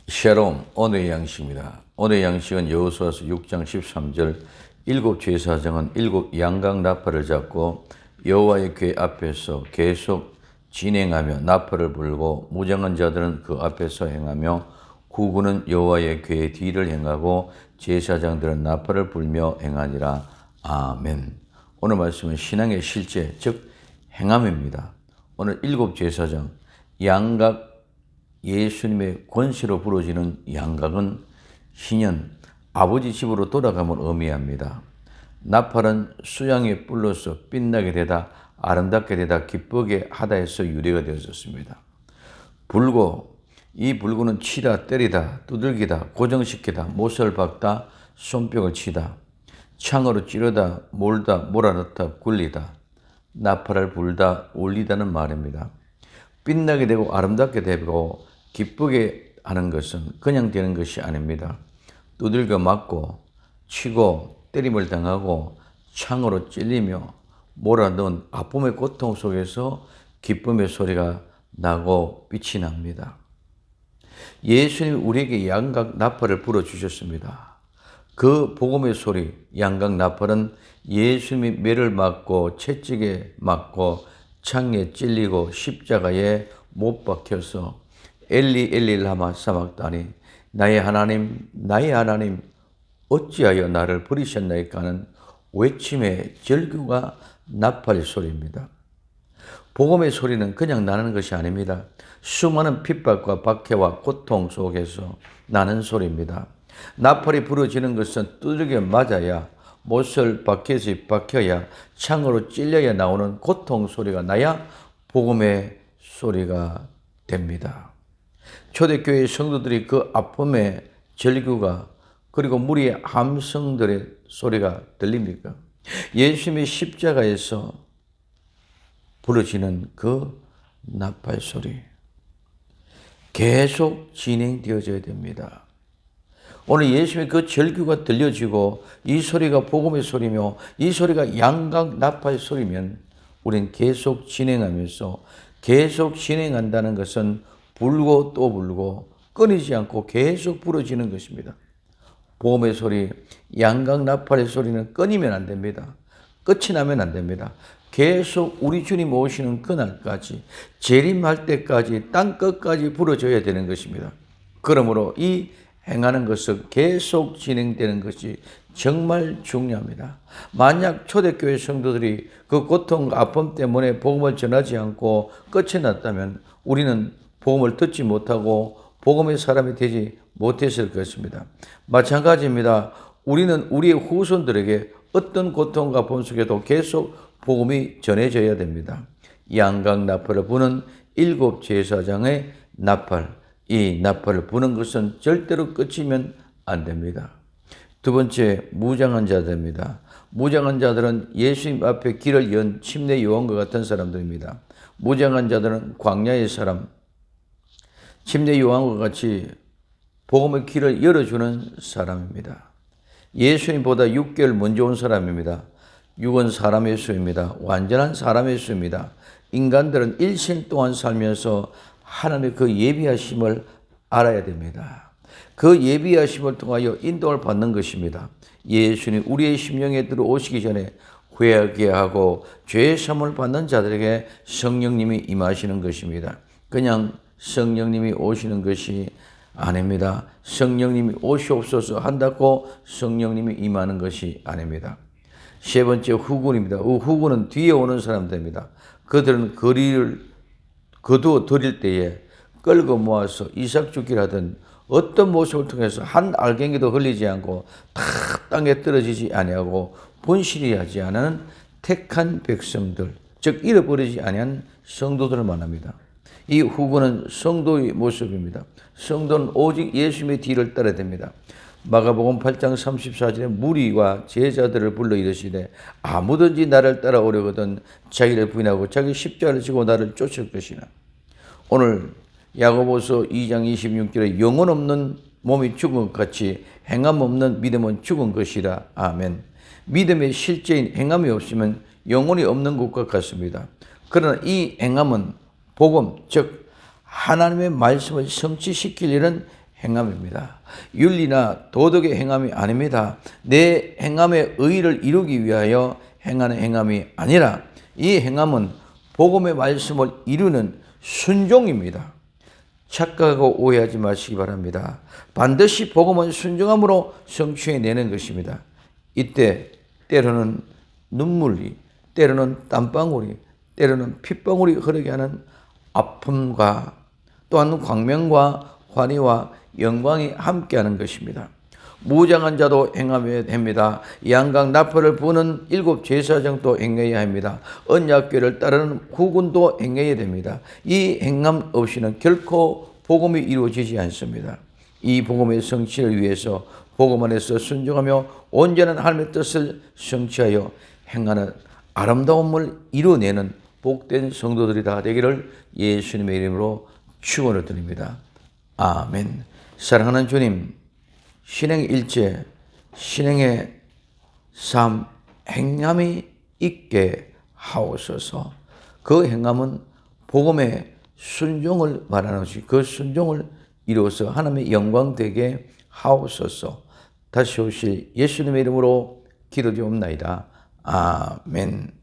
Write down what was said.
샬롬, 오늘의 양식입니다. 오늘의 양식은 여호수아서 6장 13절 일곱 제사장은 일곱 양각 나팔을 잡고 여호와의 궤 앞에서 계속 진행하며 나팔을 불고 무장한 자들은 그 앞에서 행하며 후군은 여호와의 궤 뒤를 행하고 제사장들은 나팔을 불며 행하니라. 아멘. 오늘 말씀은 신앙의 실제, 즉 행함입니다. 오늘 일곱 제사장, 양각 예수님의 권세로 부러지는 양각은 신년 아버지 집으로 돌아감을 의미합니다. 나팔은 수양의 뿔로서 빛나게 되다 아름답게 되다 기쁘게 하다 해서 유래가 되었습니다. 불고, 이 불고는 치다, 때리다, 두들기다, 고정시키다, 못을 박다, 손뼉을 치다, 창으로 찌르다, 몰다, 몰아넣다, 굴리다, 나팔을 불다, 울리다는 말입니다. 빛나게 되고 아름답게 되고 기쁘게 하는 것은 그냥 되는 것이 아닙니다. 두들겨 맞고 치고 때림을 당하고 창으로 찔리며 몰아넣은 아픔의 고통 속에서 기쁨의 소리가 나고 빛이 납니다. 예수님이 우리에게 양각 나팔을 불어주셨습니다. 그 복음의 소리, 양각 나팔은 예수님이 매를 맞고 채찍에 맞고 창에 찔리고 십자가에 못 박혀서 엘리 엘리 라마 사막다니 나의 하나님 나의 하나님 어찌하여 나를 버리셨나이까 하는 외침의 절규가 나팔 소리입니다. 복음의 소리는 그냥 나는 것이 아닙니다. 수많은 핍박과 박해와 고통 속에서 나는 소리입니다. 나팔이 부러지는 것은 두들겨 맞아야 못을 박혀야 창으로 찔려야 나오는 고통 소리가 나야 복음의 소리가 됩니다. 초대교회 성도들이 그 아픔의 절규가 그리고 무리의 함성들의 소리가 들립니까? 예수님의 십자가에서 부러지는 그 나팔 소리 계속 진행되어져야 됩니다. 오늘 예수님의 그 절규가 들려지고 이 소리가 복음의 소리며 이 소리가 양각 나팔 소리면 우리는 계속 진행하면서 계속 진행한다는 것은 불고 또 불고 끊이지 않고 계속 부러지는 것입니다. 복음의 소리, 양각 나팔의 소리는 끊이면 안 됩니다. 끝이 나면 안 됩니다. 계속 우리 주님 오시는 그날까지 재림할 때까지 땅끝까지 부러져야 되는 것입니다. 그러므로 이 행하는 것은 계속 진행되는 것이 정말 중요합니다. 만약 초대교회 성도들이 그 고통, 아픔 때문에 복음을 전하지 않고 끝이 났다면 우리는 복음을 듣지 못하고 복음의 사람이 되지 못했을 것입니다. 마찬가지입니다. 우리는 우리의 후손들에게 어떤 고통과 아픔 속에도 계속 복음이 전해져야 됩니다. 양각 나팔을 부는 일곱 제사장의 나팔, 이 나팔을 부는 것은 절대로 끝이면 안 됩니다. 두 번째, 무장한 자들입니다. 무장한 자들은 예수님 앞에 길을 연 침례 요한과 같은 사람들입니다. 무장한 자들은 광야의 사람, 침례 요한과 같이 복음의 길을 열어주는 사람입니다. 예수님보다 6개월 먼저 온 사람입니다. 육은 사람의 수입니다. 완전한 사람의 수입니다. 인간들은 일생 동안 살면서 하나님의 그 예비하심을 알아야 됩니다. 그 예비하심을 통하여 인도를 받는 것입니다. 예수님 우리의 심령에 들어오시기 전에 회개하게 하고 죄의 사함을 받는 자들에게 성령님이 임하시는 것입니다. 그냥 성령님이 오시는 것이 아닙니다. 성령님이 오시옵소서 한다고 성령님이 임하는 것이 아닙니다. 세 번째, 후군입니다. 후군은 뒤에 오는 사람들입니다. 그들은 거리를 거두어 드릴 때에 끌고 모아서 이삭 죽기를 하던 어떤 모습을 통해서 한 알갱이도 흘리지 않고 탁 땅에 떨어지지 아니하고 분실이 하지 않은 택한 백성들, 즉 잃어버리지 아니한 성도들을 말합니다. 이 후군은 성도의 모습입니다. 성도는 오직 예수님의 뒤를 따라야 됩니다. 마가복음 8장 34절에 무리와 제자들을 불러 이르시되 아무든지 나를 따라오려거든 자기를 부인하고 자기 십자가를 지고 나를 쫓을 것이나. 오늘 야고보서 2장 26절에 영혼 없는 몸이 죽은 것 같이 행함 없는 믿음은 죽은 것이라. 아멘. 믿음의 실제인 행함이 없으면 영혼이 없는 것과 같습니다. 그러나 이 행함은 복음, 즉 하나님의 말씀을 성취시킬 일은 행함입니다. 윤리나 도덕의 행함이 아닙니다. 내 행함의 의의를 이루기 위하여 행하는 행함이 아니라 이 행함은 복음의 말씀을 이루는 순종입니다. 착각하고 오해하지 마시기 바랍니다. 반드시 복음은 순종함으로 성취해내는 것입니다. 이때 때로는 눈물이, 때로는 땀방울이, 때로는 핏방울이 흐르게 하는 아픔과 또한 광명과 환희와 영광이 함께하는 것입니다. 무장한 자도 행하여야 됩니다. 양각 나팔을 부는 7 제사장도 행해야 합니다. 언약궤를 따르는 후군도 행해야 됩니다. 이 행함 없이는 결코 복음이 이루어지지 않습니다. 이 복음의 성취를 위해서 복음 안에서 순종하며 온전한 하나님의 뜻을 성취하여 행하는 아름다움을 이루어내는 복된 성도들이 다 되기를 예수님의 이름으로 축원을 드립니다. 아멘. 사랑하는 주님, 신행 일체, 신행의 삶, 행함이 있게 하옵소서. 그 행함은 복음의 순종을 말하는 것이 그 순종을 이루어서 하나님의 영광 되게 하옵소서. 다시 오실 예수님의 이름으로 기도드리옵나이다. 아멘.